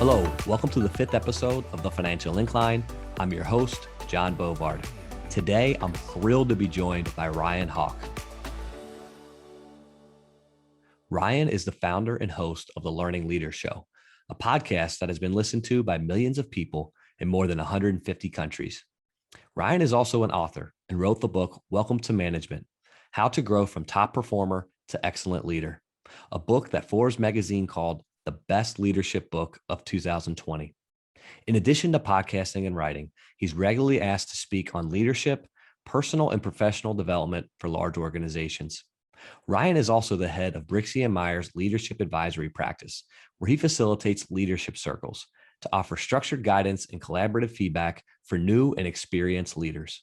Hello, welcome to the 5th episode of the Financial Incline. I'm your host, John Bovard. Today, I'm thrilled to be joined by Ryan Hawk. Ryan is the founder and host of the Learning Leaders Show, a podcast that has been listened to by millions of people in more than 150 countries. Ryan is also an author and wrote the book, Welcome to Management: How to Grow from Top Performer to Excellent Leader, a book that Forbes magazine called the best leadership book of 2020. In addition to podcasting and writing, he's regularly asked to speak on leadership, personal and professional development for large organizations. Ryan is also the head of Brixey & Myers Leadership Advisory Practice, where he facilitates leadership circles to offer structured guidance and collaborative feedback for new and experienced leaders.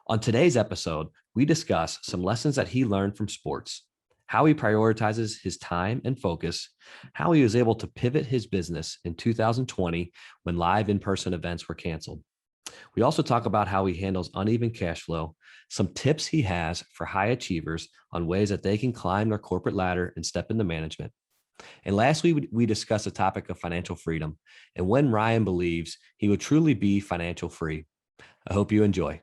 On today's episode, we discuss some lessons that he learned from sports, how he prioritizes his time and focus, how he was able to pivot his business in 2020 when live in-person events were canceled. We also talk about how he handles uneven cash flow, some tips he has for high achievers on ways that they can climb their corporate ladder and step into management. And lastly, we discuss the topic of financial freedom and when Ryan believes he would truly be financial free. I hope you enjoy.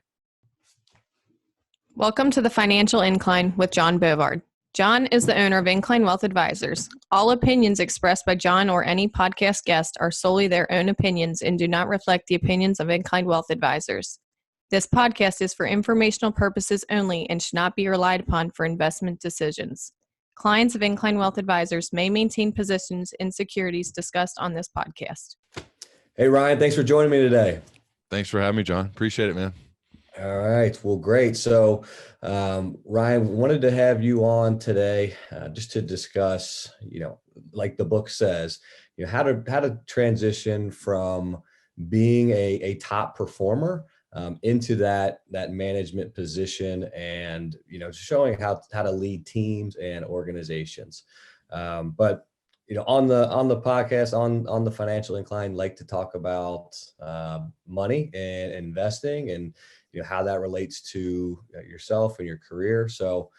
Welcome to the Financial Incline with John Bovard. John is the owner of Incline Wealth Advisors. All opinions expressed by John or any podcast guest are solely their own opinions and do not reflect the opinions of Incline Wealth Advisors. This podcast is for informational purposes only and should not be relied upon for investment decisions. Clients of Incline Wealth Advisors may maintain positions in securities discussed on this podcast. Hey, Ryan, thanks for joining me today. Thanks for having me, John. Appreciate it, man. All right. Well, great. So, Ryan, we wanted to have you on today just to discuss, like the book says, how to transition from being a top performer into that management position, and showing how to lead teams and organizations. But on the podcast, on the Financial Incline, like to talk about money and investing, and how that relates to yourself and your career. So,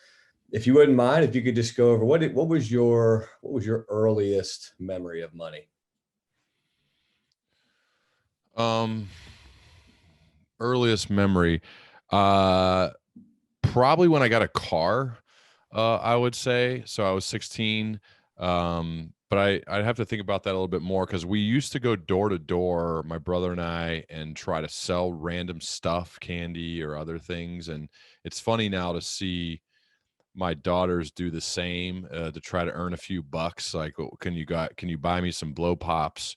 if you wouldn't mind, if you could just go over what was your earliest memory of money? Earliest memory, probably when I got a car, I would say. So I was 16, but I'd have to think about that a little bit more, because we used to go door to door, my brother and I, and try to sell random stuff, candy or other things. And it's funny now to see my daughters do the same, to try to earn a few bucks. Like, can you buy me some blow pops?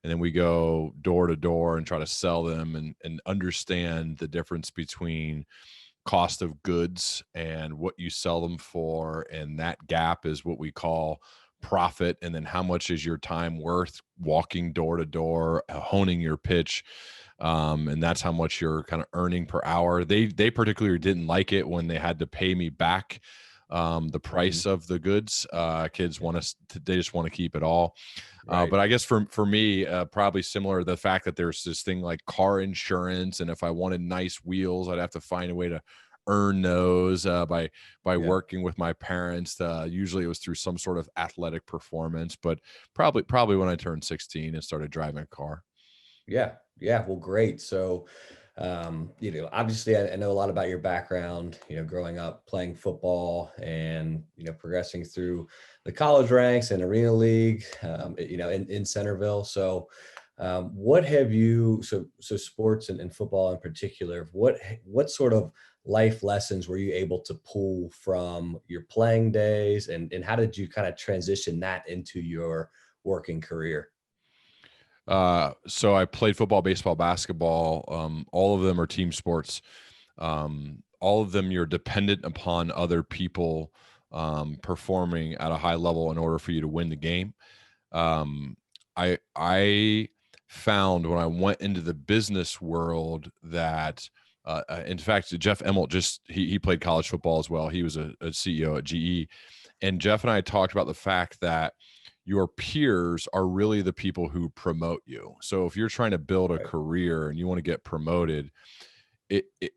And then we go door to door and try to sell them and understand the difference between cost of goods and what you sell them for. And that gap is what we call profit. And then how much is your time worth walking door to door, honing your pitch. And that's how much you're kind of earning per hour. They particularly didn't like it when they had to pay me back the price of the goods. Kids they just want to keep it all. Right. But I guess for me, probably similar, the fact that there's this thing like car insurance, and if I wanted nice wheels, I'd have to find a way to earn those by working with my parents. Usually it was through some sort of athletic performance, but probably when I turned 16 and started driving a car. Yeah. Well, great. So, obviously I know a lot about your background, growing up playing football and, progressing through the college ranks and Arena League, in Centerville. So, what have you, so sports and football in particular, what sort of life lessons were you able to pull from your playing days, and how did you kind of transition that into your working career? So I played football, baseball, basketball. All of them are team sports. All of them, you're dependent upon other people performing at a high level in order for you to win the game. I found when I went into the business world that, in fact, Jeff Emmelt he played college football as well. He was a CEO at GE, and Jeff and I talked about the fact that your peers are really the people who promote you. So if you're trying to build a career and you want to get promoted,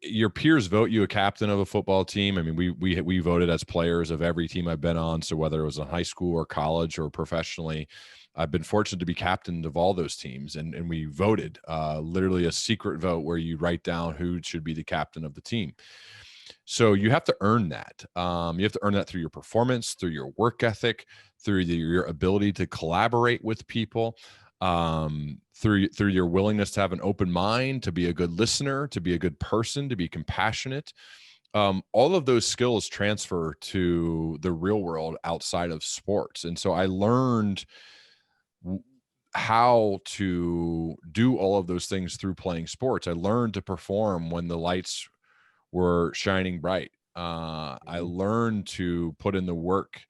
your peers vote you a captain of a football team. I mean, we voted as players of every team I've been on. So whether it was in high school or college or professionally, I've been fortunate to be captain of all those teams. And we voted literally a secret vote where you write down who should be the captain of the team. So you have to earn that. You have to earn that through your performance, through your work ethic, through your ability to collaborate with people, through your willingness to have an open mind, to be a good listener, to be a good person, to be compassionate. All of those skills transfer to the real world outside of sports. And so I learned how to do all of those things through playing sports. I learned to perform when the lights were shining bright. I learned to put in the work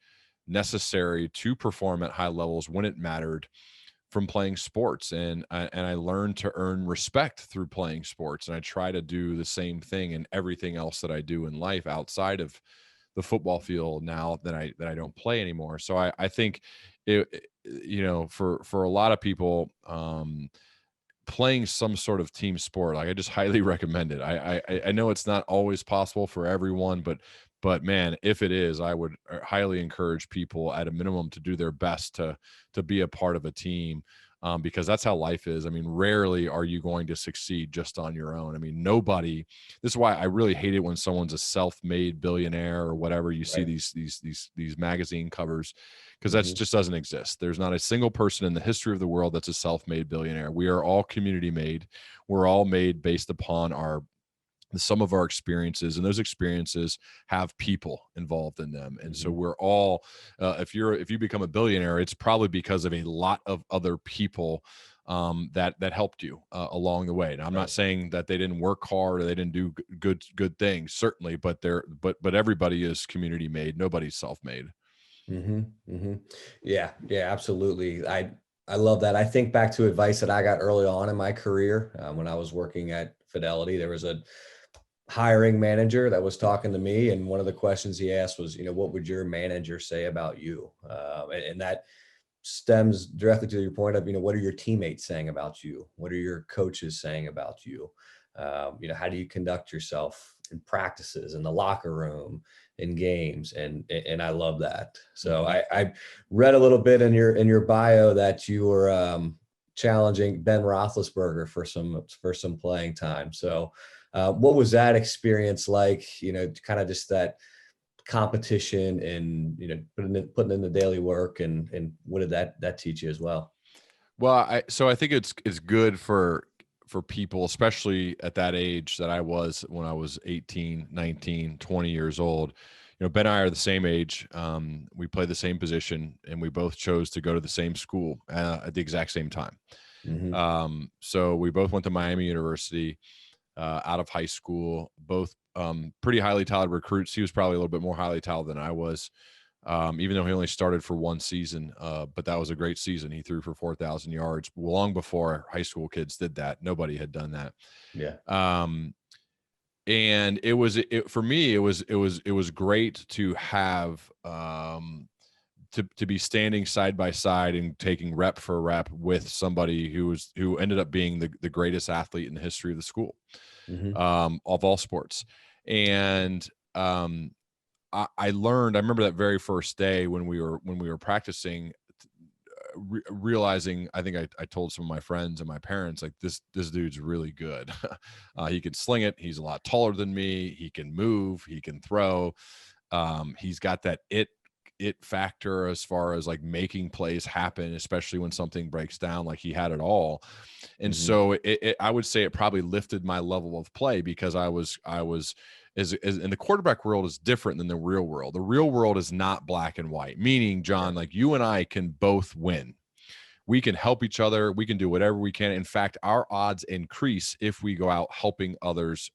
necessary to perform at high levels when it mattered from playing sports. And I learned to earn respect through playing sports. And I try to do the same thing in everything else that I do in life outside of the football field now that I don't play anymore. So I think for a lot of people, playing some sort of team sport, like I just highly recommend it. I know it's not always possible for everyone, but man, if it is, I would highly encourage people at a minimum to do their best to be a part of a team, because that's how life is. I mean, rarely are you going to succeed just on your own. I mean, nobody. This is why I really hate it when someone's a self-made billionaire or whatever. You see these magazine covers, because that just doesn't exist. There's not a single person in the history of the world that's a self-made billionaire. We are all community made. We're all made based upon the sum of our experiences, and those experiences have people involved in them. And so we're all, if you become a billionaire, it's probably because of a lot of other people that helped you along the way. Now, I'm not saying that they didn't work hard or they didn't do good things, certainly, but everybody is community made. Nobody's self-made. Yeah, absolutely. I love that. I think back to advice that I got early on in my career when I was working at Fidelity. There was a hiring manager that was talking to me, and one of the questions he asked was, what would your manager say about you? And that stems directly to your point of, what are your teammates saying about you? What are your coaches saying about you? How do you conduct yourself in practices, in the locker room, in games? And I love that. So I read a little bit in your bio that you were challenging Ben Roethlisberger for some playing time. So what was that experience like? Kind of just that competition and putting in the daily work, and what did that teach you as well? Well, so I think it's good for people, especially at that age that I was when I was 18, 19, 20 years old. Ben and I are the same age. We play the same position, and we both chose to go to the same school at the exact same time. So we both went to Miami University out of high school, both pretty highly talented recruits. He was probably a little bit more highly talented than I was, even though he only started for one season. But that was a great season. He threw for 4,000 yards long before high school kids did that. Nobody had done that. Yeah. And for me, it was great to have, to be standing side by side and taking rep for rep with somebody who ended up being the greatest athlete in the history of the school, of all sports. And I learned. I remember that very first day when we were practicing, realizing. I think I told some of my friends and my parents, like, this dude's really good. He can sling it. He's a lot taller than me. He can move. He can throw. He's got that it factor as far as like making plays happen, especially when something breaks down. Like, he had it all. And so I would say it probably lifted my level of play, because I was as in the quarterback world is different than the real world. The real world is not black and white, meaning, John, like, you and I can both win. We can help each other. We can do whatever we can. In fact, our odds increase if we go out helping others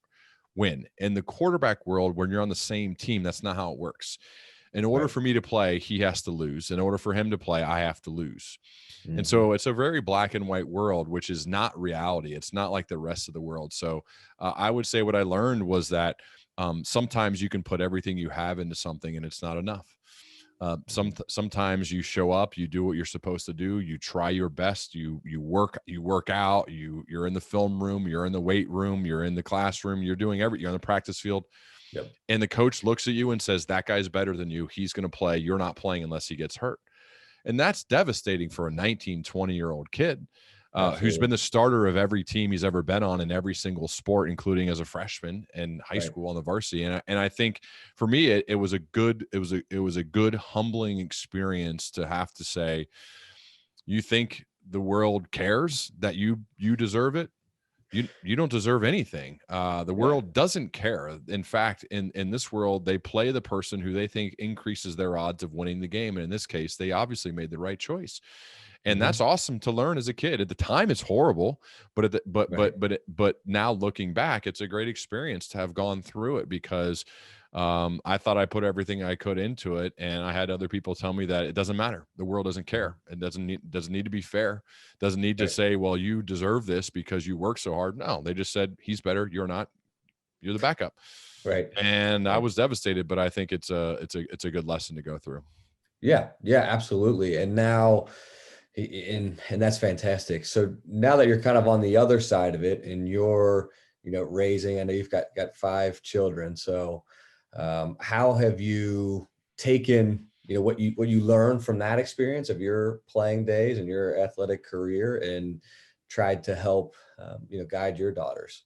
win. In the quarterback world, when you're on the same team, that's not how it works. In order for me to play, he has to lose. In order for him to play, I have to lose. And so it's a very black and white world, which is not reality. It's not like the rest of the world. So I would say what I learned was that sometimes you can put everything you have into something and it's not enough. Sometimes you show up, you do what you're supposed to do, you try your best, you work out, you're in the film room, you're in the weight room, you're in the classroom, you're on the practice field. Yep. And the coach looks at you and says, that guy's better than you. He's going to play. You're not playing unless he gets hurt. And that's devastating for a 19, 20-year-old kid who's been the starter of every team he's ever been on in every single sport, including as a freshman in high school on the varsity. And I think for me, it was a good humbling experience to have to say, you think the world cares that you deserve it? You don't deserve anything. The world doesn't care. In fact, in this world, they play the person who they think increases their odds of winning the game. And in this case, they obviously made the right choice. And that's awesome to learn as a kid. At the time, it's horrible, but now looking back, it's a great experience to have gone through it, because I thought I put everything I could into it, and I had other people tell me that it doesn't matter. The world doesn't care. It doesn't need to be fair. Doesn't need to say, well, you deserve this because you work so hard. No, they just said, he's better. You're not. You're the backup. Right. And I was devastated, but I think it's a good lesson to go through. Yeah, absolutely. And now, and that's fantastic. So now that you're kind of on the other side of it, and you're, raising, I know you've got 5 children. So how have you taken, what you learned from that experience of your playing days and your athletic career, and tried to help, guide your daughters?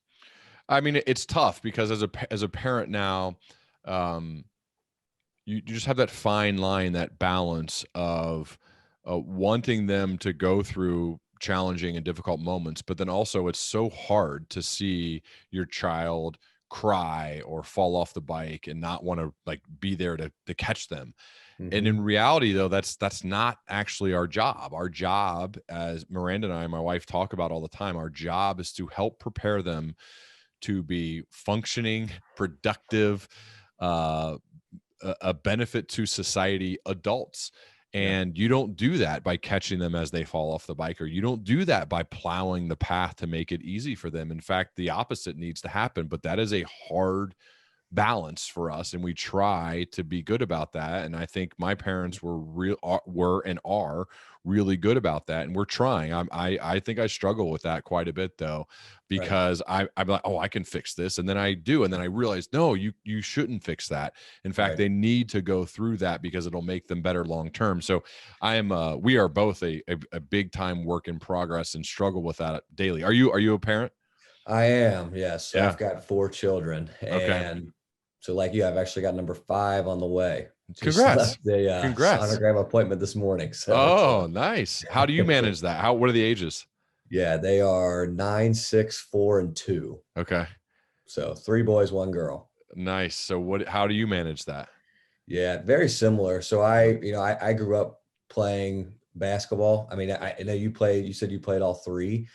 I mean, it's tough because as a parent now, you just have that fine line, that balance of wanting them to go through challenging and difficult moments, but then also it's so hard to see your child cry or fall off the bike and not want to be there to catch them. And in reality, though, that's not actually our job. Our job, as Miranda and I, my wife, talk about all the time, our job is to help prepare them to be functioning, productive, a benefit to society adults. And you don't do that by catching them as they fall off the bike, or you don't do that by plowing the path to make it easy for them. In fact, the opposite needs to happen, but that is a hard balance for us, and we try to be good about that. And I think my parents were and are really good about that, and we're trying. I think I struggle with that quite a bit, though, because I'm like, oh, I can fix this, and then I do, and then I realize, no, you shouldn't fix that. In fact, they need to go through that because it'll make them better long term. So we are both a big time work in progress and struggle with that daily. Are you a parent? I am, yes. So I've got 4 children, and so like you, I've actually got number 5 on the way. Just Congrats! Congrats! Sonogram appointment this morning. So nice. How do you manage that? What are the ages? Yeah, they are 9, 6, 4, and 2. Okay. So 3 boys, 1 girl. Nice. So how do you manage that? Yeah, very similar. So I grew up playing basketball. I mean, I know you said you played all 3.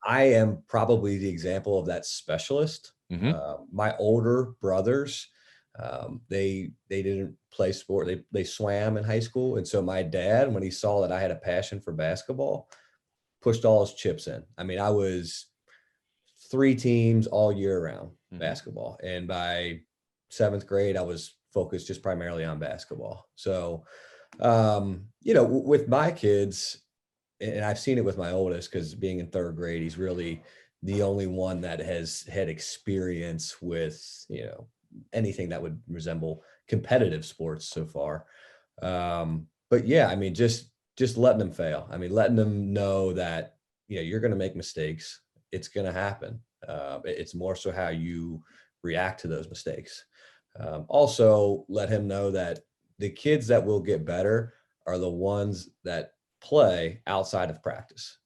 I am probably the example of that specialist. My older brothers, they didn't play sport. They swam in high school. And so my dad, when he saw that I had a passion for basketball, pushed all his chips in. I mean, I was 3 teams all year round basketball. And by 7th grade, I was focused just primarily on basketball. So, with my kids, and I've seen it with my oldest, because being in 3rd grade, he's really the only one that has had experience with, anything that would resemble competitive sports so far. But yeah, I mean, just letting them fail. I mean, letting them know that, you're going to make mistakes. It's going to happen. It's more so how you react to those mistakes. Also let him know that the kids that will get better are the ones that play outside of practice.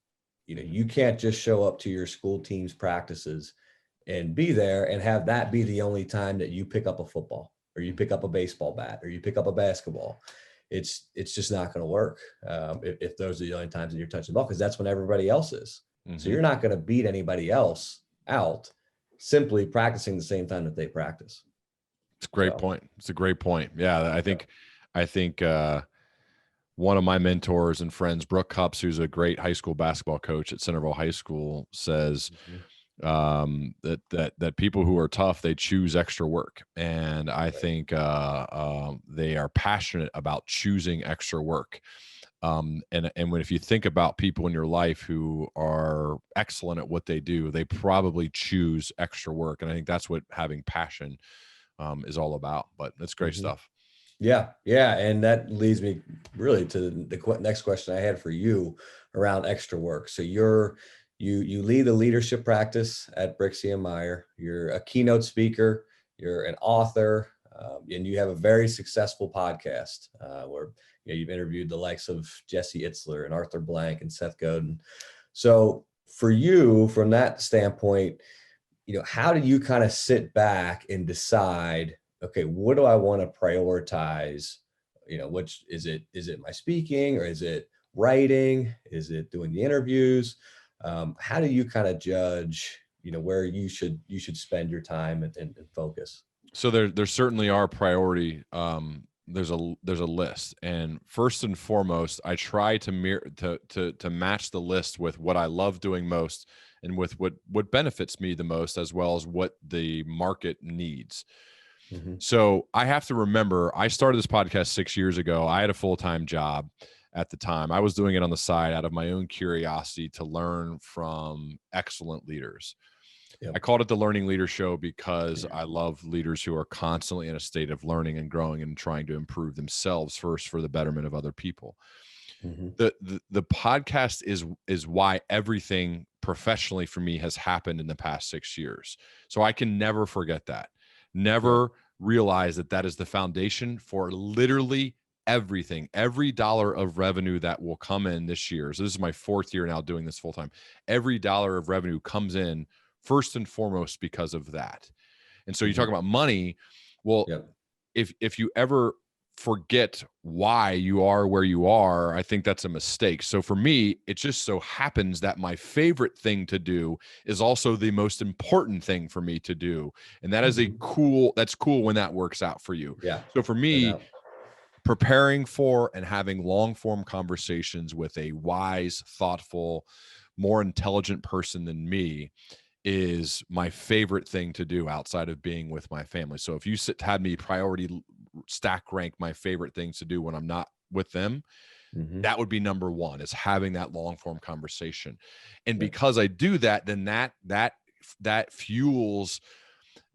You can't just show up to your school team's practices and be there and have that be the only time that you pick up a football, or you pick up a baseball bat, or you pick up a basketball. It's just not going to work if those are the only times that you're touching the ball, because that's when everybody else is. So you're not going to beat anybody else out simply practicing the same time that they practice. It's a great point. It's a great point. Yeah, I think one of my mentors and friends, Brooke Cups, who's a great high school basketball coach at Centerville High School, says that people who are tough, they choose extra work. And I think they are passionate about choosing extra work. And if you think about people in your life who are excellent at what they do, they probably choose extra work. And I think that's what having passion is all about. But it's great stuff. Yeah. Yeah. And that leads me really to the next question I had for you around extra work. So you lead a leadership practice at Brixie and Meyer. You're a keynote speaker. You're an author, and you have a very successful podcast where you've interviewed the likes of Jesse Itzler and Arthur Blank and Seth Godin. So for you, from that standpoint, how do you kind of sit back and decide, okay, what do I want to prioritize? Which is it my speaking, or is it writing? Is it doing the interviews? How do you kind of judge, where you should spend your time and focus? So there certainly are priority. There's a list, and first and foremost, I try to match the list with what I love doing most, and with what benefits me the most, as well as what the market needs. Mm-hmm. So I have to remember, I started this podcast 6 years ago. I had a full-time job at the time. I was doing it on the side out of my own curiosity to learn from excellent leaders. Yep. I called it the Learning Leader Show because I love leaders who are constantly in a state of learning and growing and trying to improve themselves first for the betterment of other people. Mm-hmm. The podcast is why everything professionally for me has happened in the past 6 years. So I can never forget that. Never realize that is the foundation for literally everything. Every dollar of revenue that will come in this year. So this is my 4th year now doing this full time. Every dollar of revenue comes in first and foremost because of that. And so you talk about money. Well, if you ever forget why you are where you are, I think that's a mistake. So for me, it just so happens that my favorite thing to do is also the most important thing for me to do. And that is that's cool when that works out for you. Yeah. So for me, preparing for and having long form conversations with a wise, thoughtful, more intelligent person than me is my favorite thing to do outside of being with my family. So if you had me priority stack rank my favorite things to do when I'm not with them, that would be number one, is having that long form conversation. And because I do that, then that fuels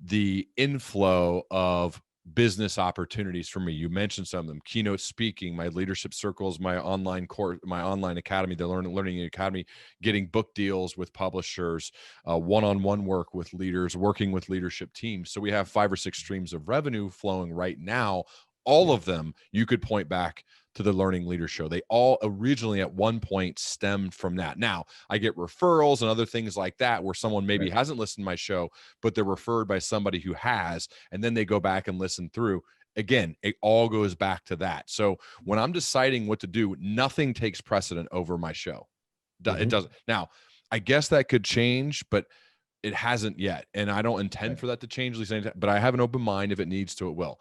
the inflow of business opportunities for me. You mentioned some of them: keynote speaking, my leadership circles, my online course, my online academy, the learning academy, getting book deals with publishers, one-on-one work with leaders, working with leadership teams. So we have 5 or 6 streams of revenue flowing right now. All of them you could point back to the Learning Leader Show. They all originally at one point stemmed from that. Now I get referrals and other things like that where someone maybe hasn't listened to my show, but they're referred by somebody who has, and then they go back and listen through. Again, it all goes back to that. So when I'm deciding what to do, nothing takes precedent over my show. It doesn't. Now, I guess that could change, but it hasn't yet. And I don't intend for that to change, at least anytime, but I have an open mind. If it needs to, it will.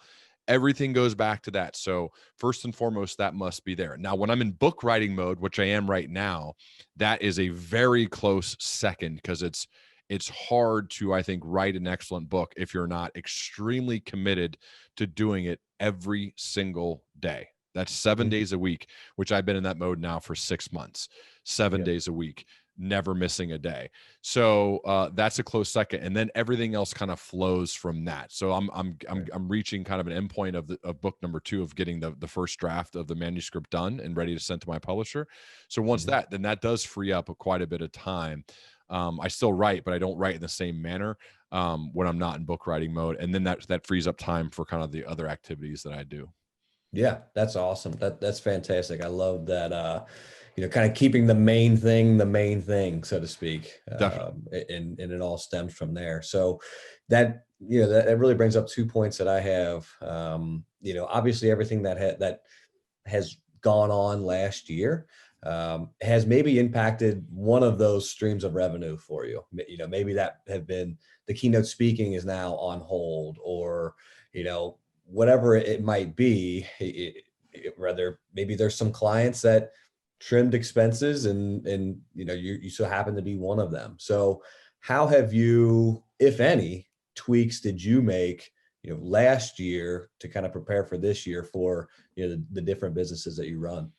Everything goes back to that. So first and foremost, that must be there. Now, when I'm in book writing mode, which I am right now, that is a very close second, because it's hard to, I think, write an excellent book if you're not extremely committed to doing it every single day. That's 7 days a week, which I've been in that mode now for 6 months, 7 days a week, never missing a day. So that's a close second. And then everything else kind of flows from that. So I'm reaching kind of an endpoint of book number 2 of getting the first draft of the manuscript done and ready to send to my publisher. So once then that does free up quite a bit of time. I still write, but I don't write in the same manner when I'm not in book writing mode. And then that frees up time for kind of the other activities that I do. Yeah, that's awesome. That's fantastic. I love that, kind of keeping the main thing, so to speak. And it all stems from there. So that really brings up 2 points that I have. Obviously everything that has gone on last year has maybe impacted one of those streams of revenue for you. Maybe that have been the keynote speaking is now on hold, or, whatever it might be. Rather, maybe there's some clients that trimmed expenses and you so happen to be one of them. So how have you, if any, tweaks did you make, last year to kind of prepare for this year for, the different businesses that you run?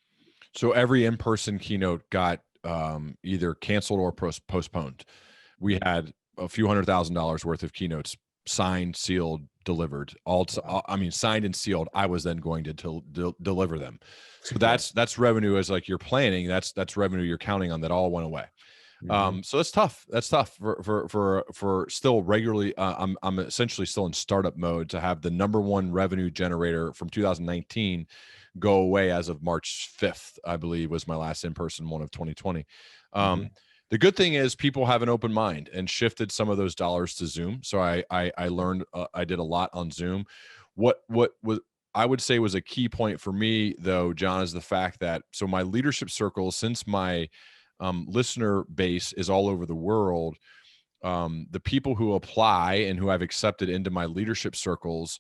So every in-person keynote got either canceled or postponed. We had a few $100,000 worth of keynotes signed, sealed, delivered. I mean, signed and sealed. I was then going to deliver them. So that's revenue as like you're planning. That's revenue you're counting on that all went away. So that's tough. That's tough for still regularly. I'm essentially still in startup mode to have the number one revenue generator from 2019 go away as of March 5th, I believe was my last in-person one of 2020. The good thing is people have an open mind and shifted some of those dollars to Zoom. So I learned, I did a lot on Zoom. What was, I would say was a key point for me though, John, is the fact that, so my leadership circle, since my listener base is all over the world, the people who apply and who I've accepted into my leadership circles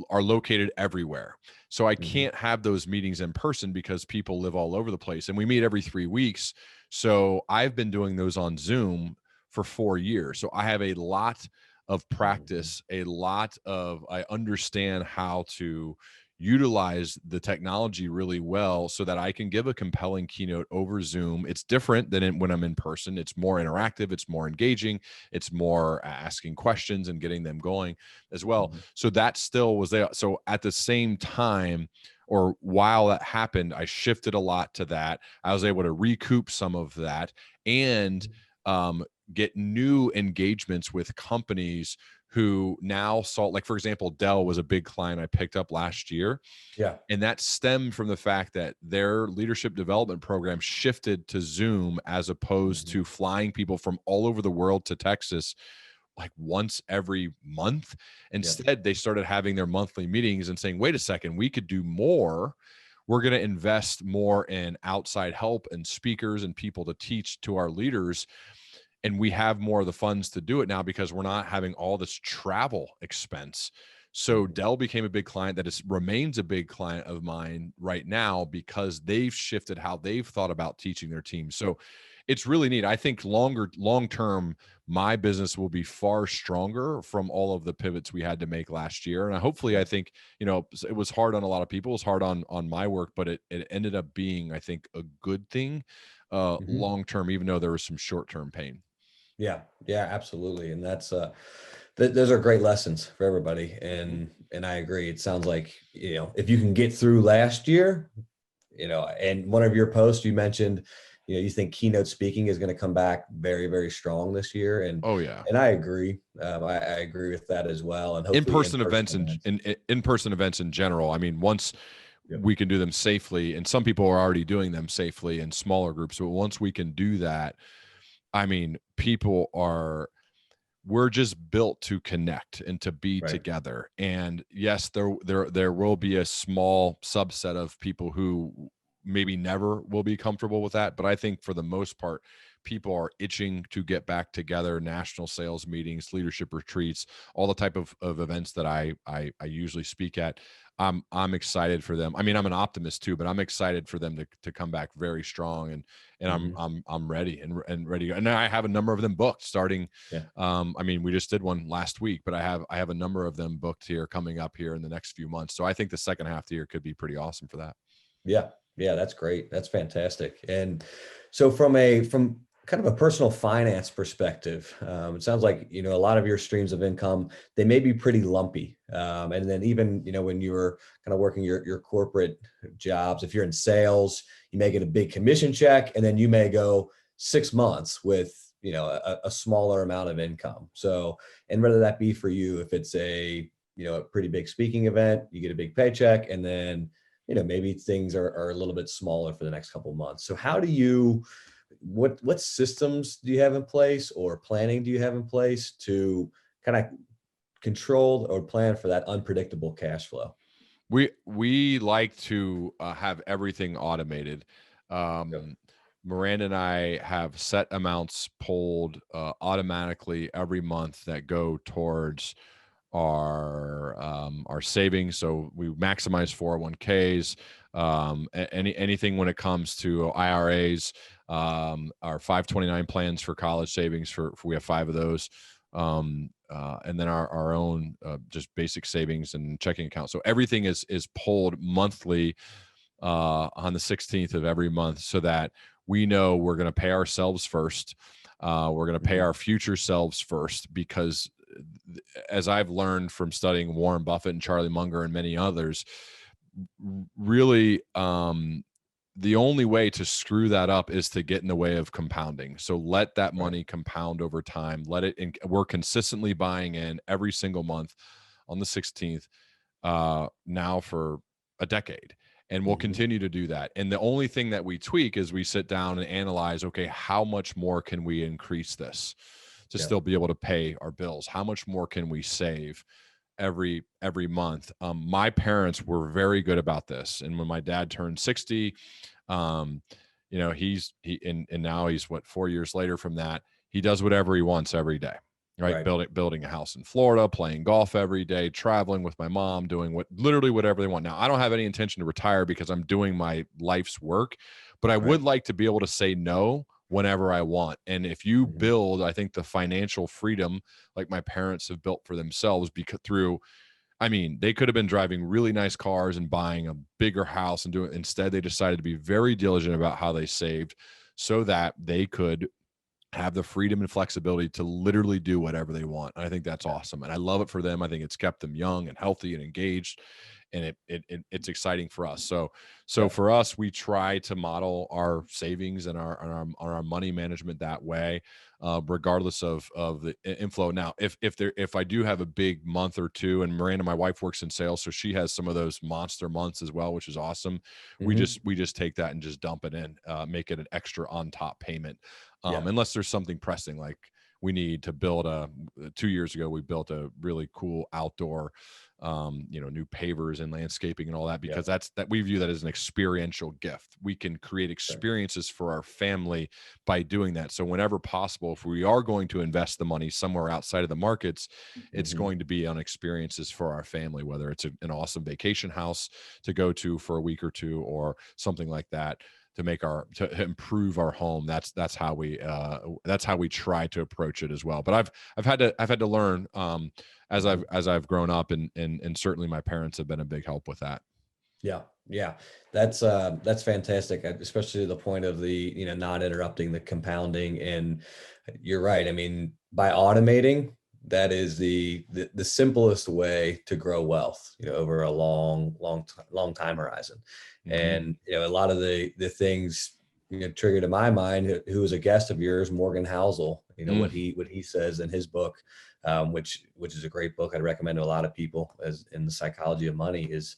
are located everywhere. So I can't have those meetings in person because people live all over the place and we meet every 3 weeks. So I've been doing those on Zoom for 4 years. So I have a lot of practice, I understand how to utilize the technology really well so that I can give a compelling keynote over Zoom. It's different than when I'm in person. It's more interactive. It's more engaging. It's more asking questions and getting them going as well. So that still was there. So at the same time, or while that happened, I shifted a lot to that. I was able to recoup some of that and get new engagements with companies who now saw, like, for example, Dell was a big client I picked up last year. Yeah. And that stemmed from the fact that their leadership development program shifted to Zoom as opposed to flying people from all over the world to Texas like once every month. Instead, they started having their monthly meetings and saying, wait a second, we could do more. We're going to invest more in outside help and speakers and people to teach to our leaders. And we have more of the funds to do it now because we're not having all this travel expense. So Dell became a big client that remains a big client of mine right now because they've shifted how they've thought about teaching their team. So it's really neat. I think long term, my business will be far stronger from all of the pivots we had to make last year. And hopefully, I think, it was hard on a lot of people. It was hard on my work, but it ended up being, I think, a good thing long term, even though there was some short term pain. Yeah, absolutely. And that's those are great lessons for everybody. And I agree. It sounds like, if you can get through last year, and one of your posts you mentioned, you think keynote speaking is going to come back very, very strong this year. And oh yeah, and I agree. I agree with that as well. And hopefully in-person events in-person events in general. I mean, once we can do them safely, and some people are already doing them safely in smaller groups, but once we can do that, I mean, we're just built to connect and to be together. And yes, there will be a small subset of people who maybe never will be comfortable with that. But I think for the most part, people are itching to get back together, national sales meetings, leadership retreats, all the type of events that I usually speak at. I'm excited for them. I mean, I'm an optimist too, but I'm excited for them to come back very strong, and I'm ready and ready. And I have a number of them booked starting. I mean, we just did one last week, but I have a number of them booked here coming up here in the next few months. So I think the second half of the year could be pretty awesome for that. Yeah, that's great. That's fantastic. And so from kind of a personal finance perspective, it sounds like, a lot of your streams of income, they may be pretty lumpy. And then even, when you were kind of working your corporate jobs, if you're in sales, you may get a big commission check, and then you may go 6 months with, a smaller amount of income. So, and whether that be for you, if it's a pretty big speaking event, you get a big paycheck, and then, maybe things are a little bit smaller for the next couple of months. So how do you, what systems do you have in place, or planning do you have in place to kind of control or plan for that unpredictable cash flow? We like to have everything automated. Miranda and I have set amounts pulled automatically every month that go towards our savings. So we maximize 401ks, anything when it comes to IRAs, our 529 plans for college savings for we have 5 of those. And then our own just basic savings and checking account. So everything is pulled monthly on the 16th of every month, so that we know we're going to pay ourselves first. We're going to pay our future selves first, because as I've learned from studying Warren Buffett and Charlie Munger and many others, really, the only way to screw that up is to get in the way of compounding. So let that money compound over time. We're consistently buying in every single month on the 16th now for a decade. And we'll continue to do that. And the only thing that we tweak is we sit down and analyze, okay, how much more can we increase this to still be able to pay our bills? How much more can we save every month? My parents were very good about this. And when my dad turned 60, and now he's 4 years later from that, he does whatever he wants every day. Right. Building a house in Florida, playing golf every day, traveling with my mom, doing literally whatever they want. Now, I don't have any intention to retire because I'm doing my life's work, but I would like to be able to say no whenever I want. And if you build, I think, the financial freedom like my parents have built for themselves, they could have been driving really nice cars and buying a bigger house and instead they decided to be very diligent about how they saved so that they could have the freedom and flexibility to literally do whatever they want. And I think that's awesome. And I love it for them. I think it's kept them young and healthy and engaged. And it's exciting for us. So for us, we try to model our savings and our money management that way, regardless of the inflow. Now, if I do have a big month or two, and Miranda, my wife, works in sales, so she has some of those monster months as well, which is awesome. We just take that and just dump it in, make it an extra on top payment. Unless there's something pressing, like we need to build 2 years ago, we built a really cool outdoor, new pavers and landscaping and all that, because that we view that as an experiential gift. We can create experiences for our family by doing that. So whenever possible, if we are going to invest the money somewhere outside of the markets, it's going to be on experiences for our family, whether it's an awesome vacation house to go to for a week or two or something like that, to improve our home. That's how we try to approach it as well. But I've had to learn as I've grown up, and certainly my parents have been a big help with that. Yeah. That's fantastic, especially to the point of the, not interrupting the compounding. And you're right. I mean, by automating, that is the simplest way to grow wealth, over a long time horizon. And, a lot of the things, triggered in my mind, who was a guest of yours, Morgan Housel, what he says in his book, which is a great book. I'd recommend to a lot of people, as in the psychology of money, is,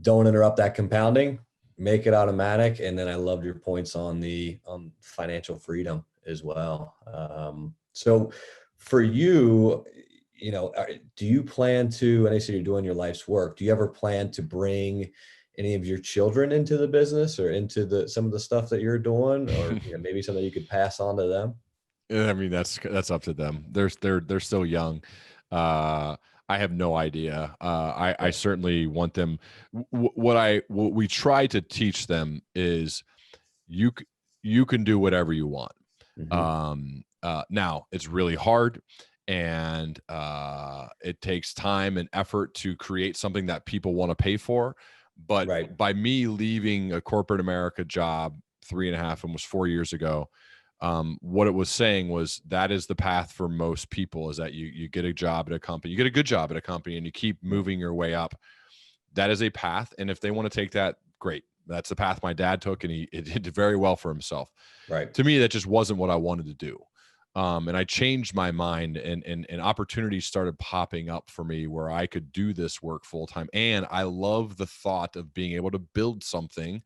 don't interrupt that compounding, make it automatic. And then I loved your points on financial freedom as well. So for you, do you plan to, and I say you're doing your life's work, do you ever plan to bring any of your children into the business or into some of the stuff that you're doing, or maybe something you could pass on to them? I mean, that's up to them. They're still young. I have no idea. I certainly want them. What we try to teach them is you can do whatever you want. Now it's really hard, and it takes time and effort to create something that people want to pay for. But by me leaving a corporate America job 3.5, almost 4 years ago, what it was saying was that is the path for most people, is that you get a job at a company, you get a good job at a company, and you keep moving your way up. That is a path. And if they want to take that, great. That's the path my dad took, and he did very well for himself. Right. To me, that just wasn't what I wanted to do. And I changed my mind, and opportunities started popping up for me where I could do this work full time. And I love the thought of being able to build something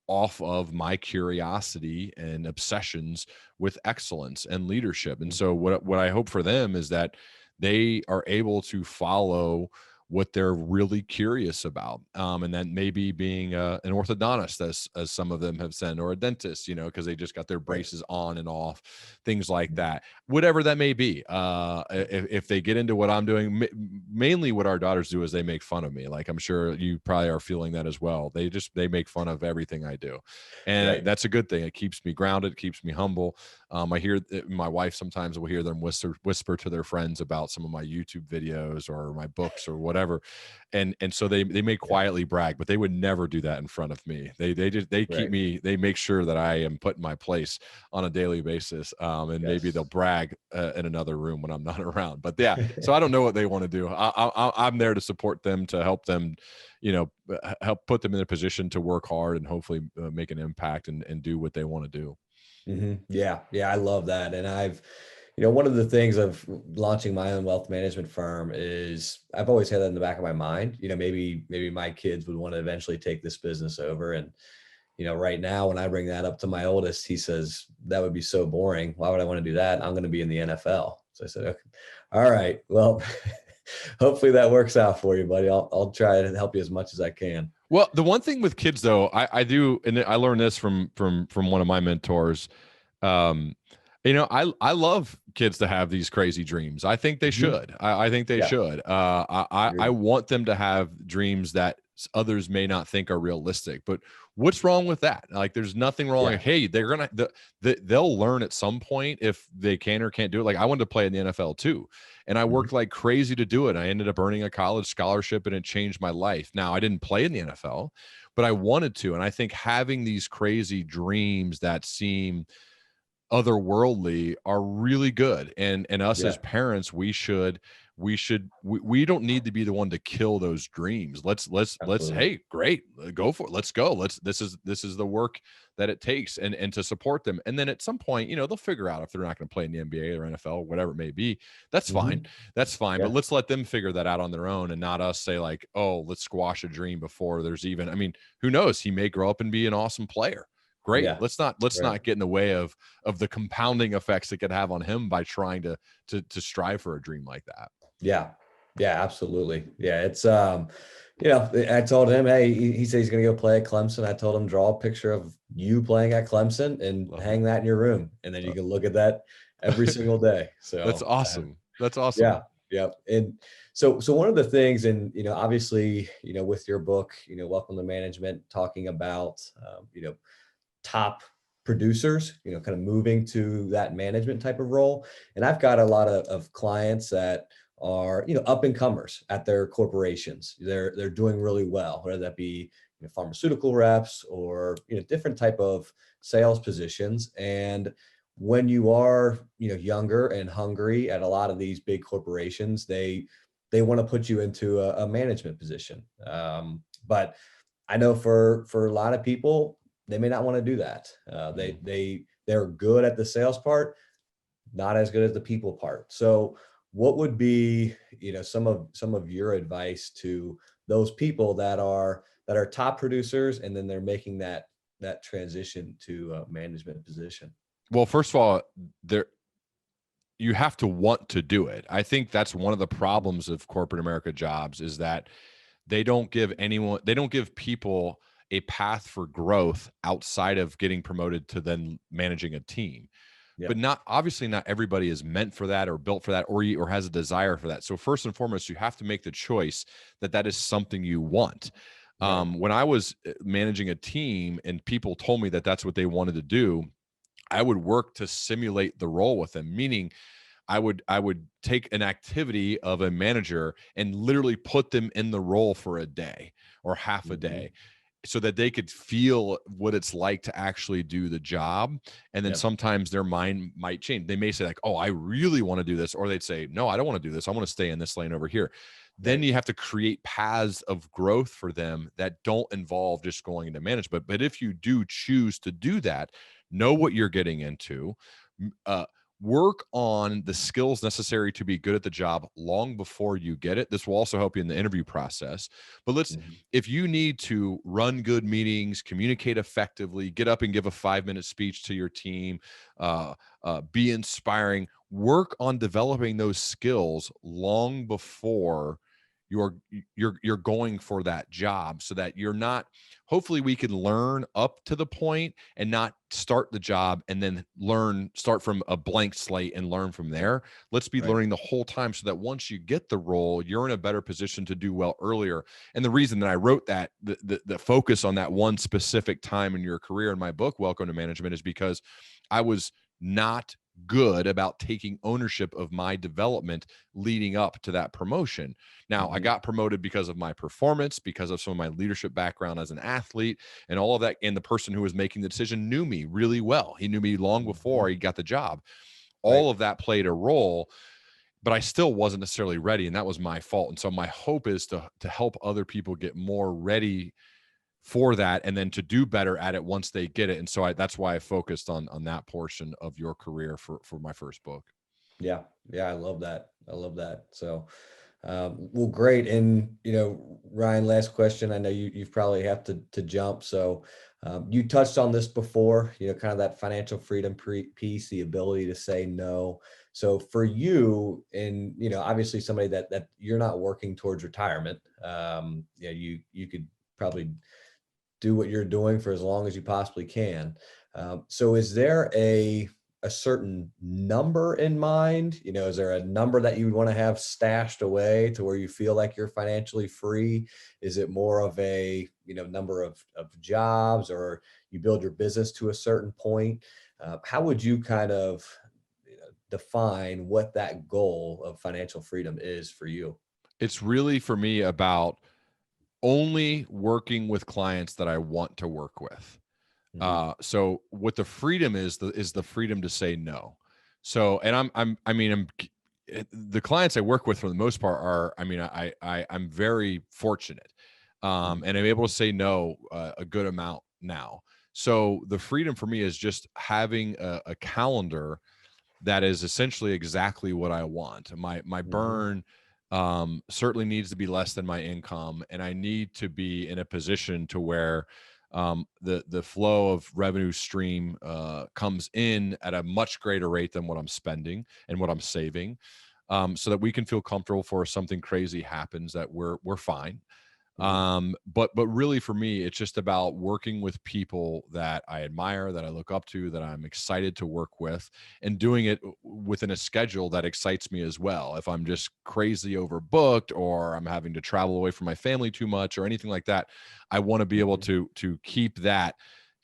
off of my curiosity and obsessions with excellence and leadership. And so what I hope for them is that they are able to follow what they're really curious about. And that maybe being an orthodontist, as some of them have said, or a dentist, because they just got their braces on and off, things like that, whatever that may be. If they get into what I'm doing, mainly what our daughters do is they make fun of me. Like, I'm sure you probably are feeling that as well. They make fun of everything I do. And that's a good thing. It keeps me grounded, keeps me humble. I hear my wife sometimes will hear them whisper to their friends about some of my YouTube videos or my books or whatever. And so they may quietly brag, but they would never do that in front of me. They keep me, they make sure that I am put in my place on a daily basis. And maybe they'll brag in another room when I'm not around. But yeah, so I don't know what they want to do. I'm there to support them, to help them, help put them in a position to work hard and hopefully make an impact and do what they want to do. Yeah. I love that. And one of the things of launching my own wealth management firm is I've always had that in the back of my mind. Maybe my kids would want to eventually take this business over. And, right now when I bring that up to my oldest, he says, that would be so boring. Why would I want to do that? I'm going to be in the NFL. So I said, okay, all right, well, hopefully that works out for you, buddy. I'll try to help you as much as I can. Well, the one thing with kids though, I do, and I learned this from one of my mentors. I love kids to have these crazy dreams. I think they should. I think they should. I want them to have dreams that others may not think are realistic, but what's wrong with that? Like, there's nothing wrong. Like, hey, they'll learn at some point if they can or can't do it. Like, I wanted to play in the NFL too, and I worked like crazy to do it. I ended up earning a college scholarship, and it changed my life. Now, I didn't play in the NFL, but I wanted to. And I think having these crazy dreams that seem otherworldly are really good. And us as parents, we don't need to be the one to kill those dreams. Let's hey, great, go for it. Let's go. This is the work that it takes, and to support them. And then at some point, they'll figure out if they're not going to play in the NBA or NFL, whatever it may be. That's fine. That's fine. But let's let them figure that out on their own, and not us say like, oh, let's squash a dream before there's even, who knows? He may grow up and be an awesome player. Great. Let's not get in the way of the compounding effects it could have on him by trying to strive for a dream like that. Yeah, absolutely. Yeah. It's, I told him, hey, he said he's going to go play at Clemson. I told him, draw a picture of you playing at Clemson and hang that in your room. And then you can look at that every single day. So that's awesome. That's awesome. Yeah. And so one of the things, and, obviously, with your book, Welcome to Management, talking about, top producers, kind of moving to that management type of role. And I've got a lot of clients that are, up and comers at their corporations. They're doing really well, whether that be pharmaceutical reps or different type of sales positions. And when you are younger and hungry at a lot of these big corporations, they want to put you into a management position. But I know for a lot of people, they may not want to do that. They're good at the sales part, not as good as the people part. So what would be, some of your advice to those people that are top producers, and then they're making that transition to a management position? Well, first of all, you have to want to do it. I think that's one of the problems of corporate America jobs, is that they don't give people a path for growth outside of getting promoted to then managing a team. But obviously not everybody is meant for that or built for that or has a desire for that. So first and foremost, you have to make the choice that is something you want. When I was managing a team and people told me that that's what they wanted to do, I would work to simulate the role with them, meaning I would take an activity of a manager and literally put them in the role for a day or half a day, so that they could feel what it's like to actually do the job. And then sometimes their mind might change. They may say like, oh, I really want to do this. Or they'd say, no, I don't want to do this. I want to stay in this lane over here. Then you have to create paths of growth for them that don't involve just going into management. But if you do choose to do that, know what you're getting into, work on the skills necessary to be good at the job long before you get it. This will also help you in the interview process. But if you need to run good meetings, communicate effectively, get up and give a 5-minute speech to your team, be inspiring, work on developing those skills long before you're going for that job, so that you're not, hopefully we can learn up to the point and not start the job and then start from a blank slate and learn from there. Let's be Right. learning the whole time, so that once you get the role, you're in a better position to do well earlier. And the reason that I wrote that, the focus on that one specific time in your career in my book, Welcome to Management, is because I was not good about taking ownership of my development leading up to that promotion. Now, I got promoted because of my performance, because of some of my leadership background as an athlete and all of that. And the person who was making the decision knew me really well. He knew me long before he got the job. All of that played a role, but I still wasn't necessarily ready, and that was my fault. And so my hope is to help other people get more ready for that, and then to do better at it once they get it. And so that's why I focused on that portion of your career for my first book. Yeah. Yeah. I love that. I love that. So, well, great. And, Ryan, last question. I know you've probably have to jump. So, you touched on this before, kind of that financial freedom piece, the ability to say no. So for you, and, obviously somebody that you're not working towards retirement, you could probably do what you're doing for as long as you possibly can. So is there a certain number in mind? Is there a number that you would want to have stashed away to where you feel like you're financially free? Is it more of a, number of jobs, or you build your business to a certain point? How would you kind of define what that goal of financial freedom is for you? It's really, for me, about only working with clients that I want to work with. Mhm. So what the freedom is the freedom to say no. So, and the clients I work with for the most part are, I'm very fortunate. And I'm able to say no a good amount now. So the freedom for me is just having a calendar that is essentially exactly what I want. My Mhm. burn certainly needs to be less than my income, and I need to be in a position to where the flow of revenue stream comes in at a much greater rate than what I'm spending and what I'm saving, so that we can feel comfortable for if something crazy happens, that we're fine. Mhm. But really, for me, it's just about working with people that I admire, that I look up to, that I'm excited to work with, and doing it within a schedule that excites me as well. If I'm just crazy overbooked, or I'm having to travel away from my family too much, or anything like that, I want to be able Mhm. to keep that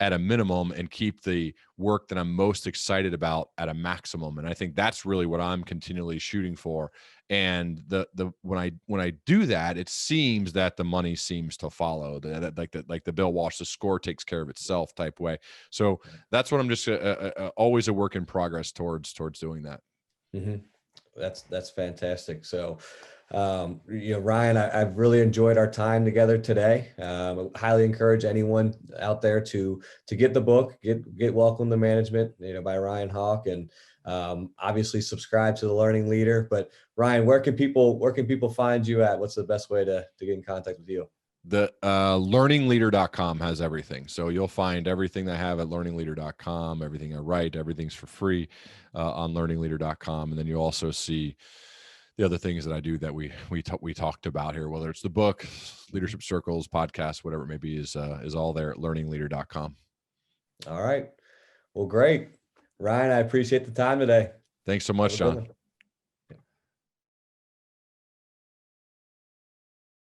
at a minimum and keep the work that I'm most excited about at a maximum. And I think that's really what I'm continually shooting for. And when I do that, it seems that the money seems to follow, like the Bill Walsh, the score takes care of itself type way. So that's what I'm just always a work in progress towards doing that. Mhm. That's fantastic. So, Ryan, I've really enjoyed our time together today. I highly encourage anyone out there to get the book, get Welcome to Management, by Ryan Hawk, and obviously subscribe to the Learning Leader. But Ryan, where can people find you at? What's the best way to get in contact with you? The learningleader.com has everything. So you'll find everything that I have at learningleader.com. Everything I write, everything's for free on learningleader.com. And then you also see the other things that I do that we talked about here, whether it's the book, leadership circles, podcast, whatever it may be, is all there at learningleader.com. All right. Well, great. Ryan, I appreciate the time today. Thanks so Have much, a good John. one.